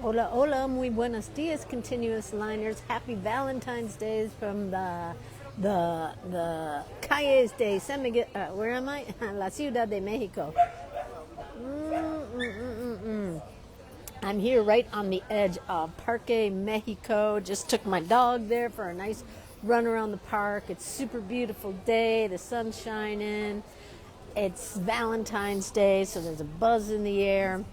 Hola, hola, muy buenos dias, continuous liners. Happy Valentine's Day from the calles de San Miguel. Where am I? La Ciudad de Mexico. I'm here right on the edge of Parque Mexico. Just took my dog there for a nice run around the park. It's super beautiful day. The sun's shining. It's Valentine's Day, so there's a buzz in the air.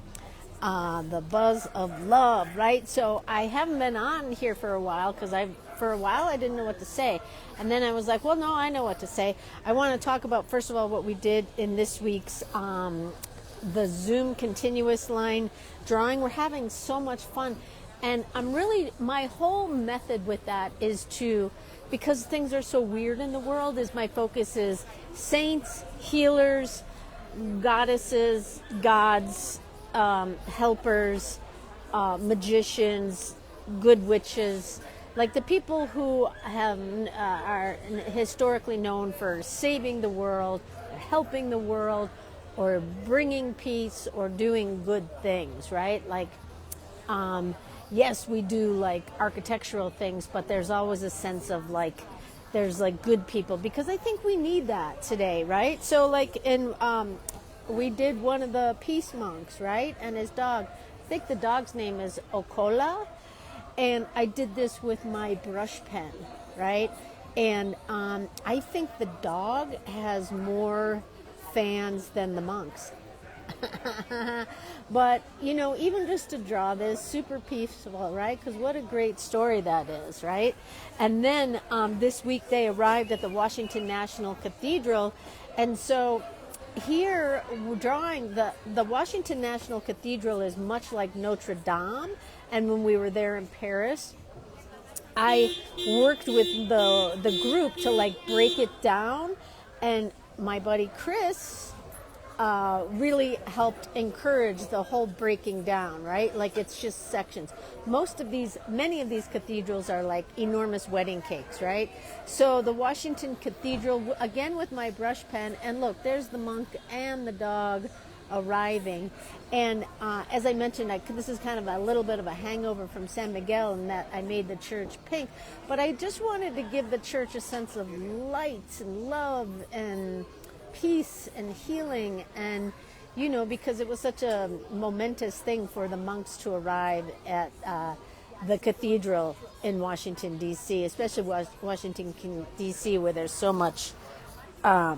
The buzz of love, right? So I haven't been on here for a while because for a while I didn't know what to say, and then I was like, well, no, I know what to say. I want to talk about first of all what we did in this week's the Zoom continuous line drawing. We're having so much fun, and my whole method with that is to, because things are so weird in the world, is my focus is saints, healers, goddesses, gods, helpers, magicians, good witches, like the people who are historically known for saving the world, or helping the world, or bringing peace, or doing good things, right? Like, yes, we do like architectural things, but there's always a sense of like, there's like good people, because I think we need that today, right? So like we did one of the peace monks, right? And his dog, I think the dog's name is Okola. And I did this with my brush pen, right? And I think the dog has more fans than the monks. But, even just to draw this, super peaceful, right? Because what a great story that is, right? And then this week they arrived at the Washington National Cathedral. And so here, drawing the Washington National Cathedral is much like Notre Dame, and when we were there in Paris, I worked with the group to like break it down, and my buddy Chris really helped encourage the whole breaking down, right? Like it's just sections. Many of these cathedrals are like enormous wedding cakes, right? So the Washington Cathedral, again with my brush pen, and look, there's the monk and the dog arriving. And as I mentioned, this is kind of a little bit of a hangover from San Miguel in that I made the church pink, but I just wanted to give the church a sense of light and love and peace and healing, and because it was such a momentous thing for the monks to arrive at the cathedral in Washington D.C., especially Washington D.C., where there's so much the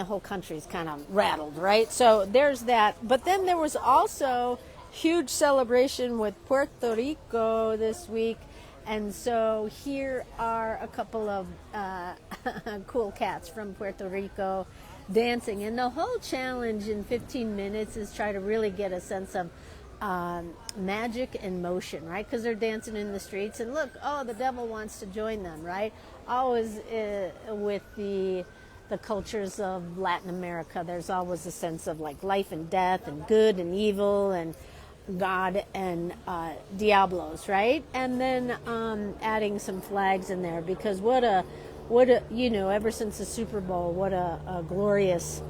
whole country's kind of rattled, right? So there's that. But then there was also huge celebration with Puerto Rico this week. And so here are a couple of cool cats from Puerto Rico dancing. And the whole challenge in 15 minutes is try to really get a sense of magic and motion, right? Because they're dancing in the streets. And look, the devil wants to join them, right? Always with the cultures of Latin America, there's always a sense of like life and death and good and evil and God and Diablos, right? And then adding some flags in there, because what a ever since the Super Bowl, what a glorious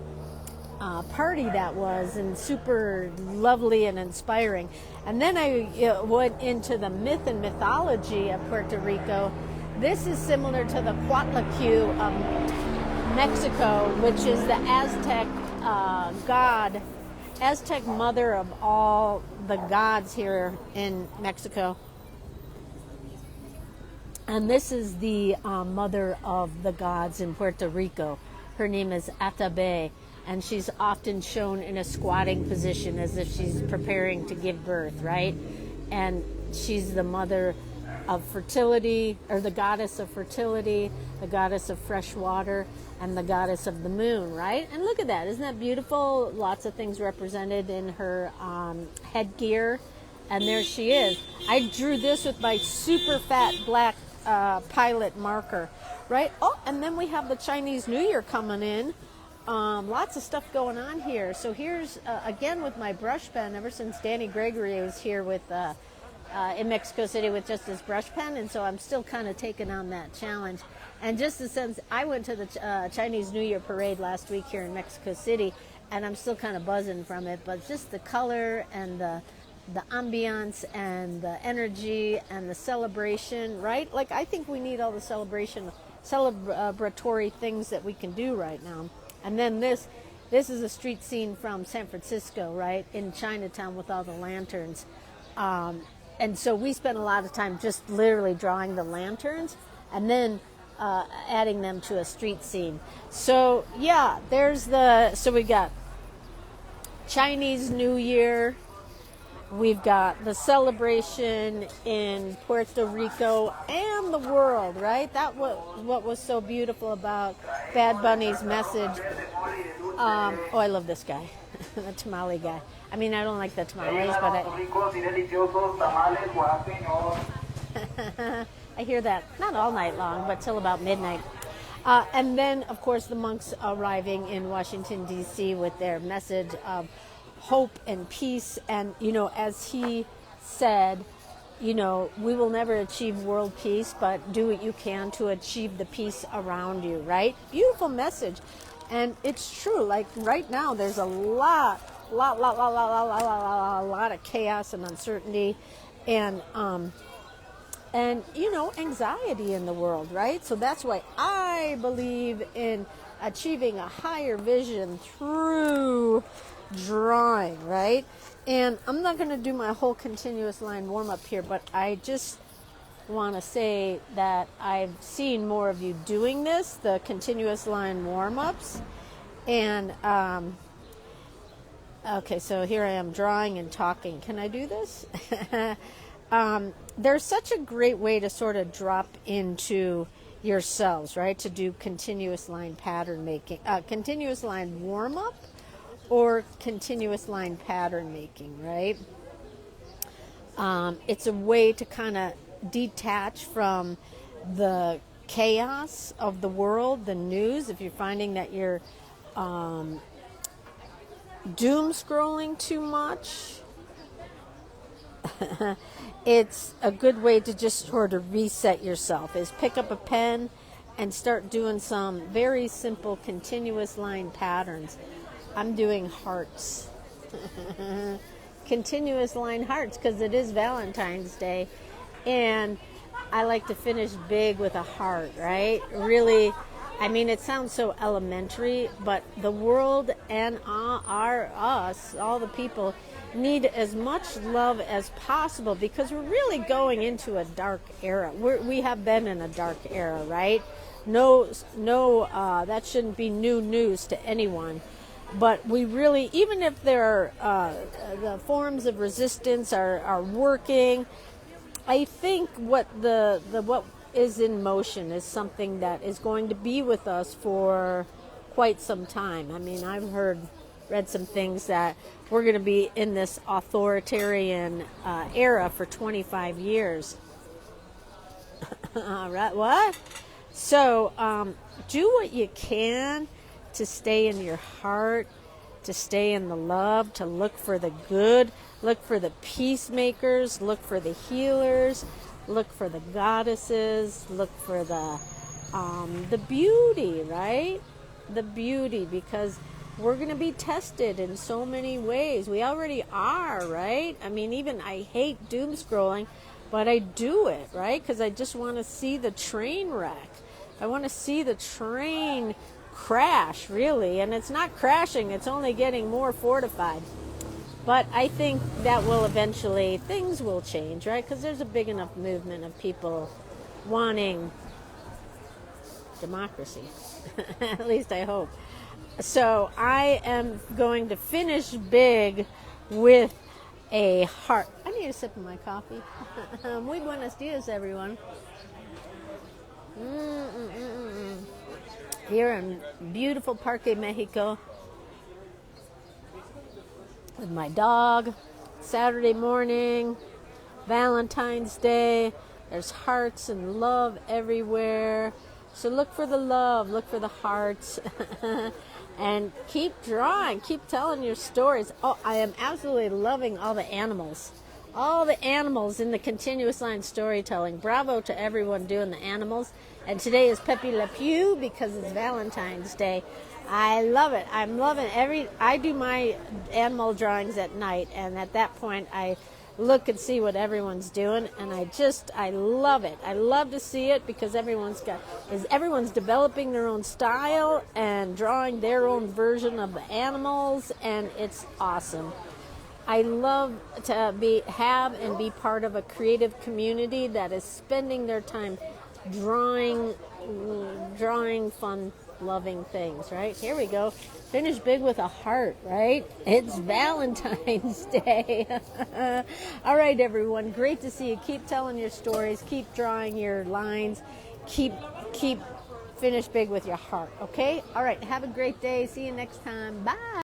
party that was, and super lovely and inspiring. And then I went into the myth and mythology of Puerto Rico. This is similar to the Cuatlacu of Mexico, which is the Aztec Aztec mother of all the gods here in Mexico. And this is the mother of the gods in Puerto Rico. Her name is Atabey, and she's often shown in a squatting position as if she's preparing to give birth, right? And she's the mother of fertility, or the goddess of fertility, the goddess of fresh water, and the goddess of the moon, right? And look at that. Isn't that beautiful? Lots of things represented in her headgear. And there she is. I drew this with my super fat black pilot marker, right? Oh, and then we have the Chinese New Year coming in. Lots of stuff going on here. So here's, again, with my brush pen, ever since Danny Gregory was here with in Mexico City with just his brush pen, and so I'm still kind of taking on that challenge. And just a sense, I went to the Chinese New Year parade last week here in Mexico City, and I'm still kind of buzzing from it, but just the color and the ambiance and the energy and the celebration, right? Like, I think we need all the celebratory things that we can do right now. And then this is a street scene from San Francisco, right, in Chinatown with all the lanterns. And so we spent a lot of time just literally drawing the lanterns and then adding them to a street scene. So yeah, so we got Chinese New Year. We've got the celebration in Puerto Rico and the world, right? That was what was so beautiful about Bad Bunny's message. Oh, I love this guy, the tamale guy. I mean, I don't like the tamales, but I hear that not all night long, but till about midnight. And then, of course, the monks arriving in Washington, D.C. with their message of hope and peace. And, as he said, we will never achieve world peace, but do what you can to achieve the peace around you, right? Beautiful message. And it's true. Like right now, there's a lot of chaos and uncertainty and anxiety in the world, right? So that's why I believe in achieving a higher vision through drawing, right? And I'm not going to do my whole continuous line warm-up here, but I just want to say that I've seen more of you doing this, the continuous line warm-ups. And okay, so here I am drawing and talking. Can I do this? There's such a great way to sort of drop into yourselves, right? To do continuous line pattern making, continuous line warm-up or continuous line pattern making, right? It's a way to kind of detach from the chaos of the world, the news. If you're finding that you're doom scrolling too much, it's a good way to just sort of reset yourself, is pick up a pen and start doing some very simple continuous line patterns. I'm doing hearts. Continuous line hearts because it is Valentine's Day, and I like to finish big with a heart, right? Really, I mean, it sounds so elementary, but the world and us, all the people, need as much love as possible because we're really going into a dark era. We have been in a dark era, right? No, that shouldn't be new news to anyone. But we really, even if there are the forms of resistance are working, I think what what is in motion is something that is going to be with us for quite some time. I mean, I've read some things that we're going to be in this authoritarian era for 25 years. Right? What? So do what you can to stay in your heart, to stay in the love, to look for the good, look for the peacemakers, look for the healers, look for the goddesses, look for the beauty, right? The beauty, because we're going to be tested in so many ways. We already are, right? I mean, even I hate doom scrolling, but I do it, right? Because I just want to see the train wreck. I want to see the train crash, really. And it's not crashing, it's only getting more fortified. But I think that will eventually, things will change, right? Because there's a big enough movement of people wanting democracy. At least I hope. So I am going to finish big with a heart. I need a sip of my coffee. Muy buenos dias, everyone. Here in beautiful Parque Mexico with my dog. Saturday morning, Valentine's Day. There's hearts and love everywhere. So look for the love, look for the hearts, and keep drawing, keep telling your stories. Oh, I am absolutely loving all the animals. All the animals in the continuous line storytelling. Bravo to everyone doing the animals. And today is Pepe Le Pew because it's Valentine's Day. I love it. I'm loving I do my animal drawings at night, and at that point I look and see what everyone's doing, and I love it. I love to see it because everyone's developing their own style and drawing their own version of the animals, and it's awesome. I love to have and be part of a creative community that is spending their time drawing fun, loving things, right? Here we go. Finish big with a heart, right? It's Valentine's Day. All right, everyone. Great to see you. Keep telling your stories. Keep drawing your lines. Keep finish big with your heart, okay? All right. Have a great day. See you next time. Bye.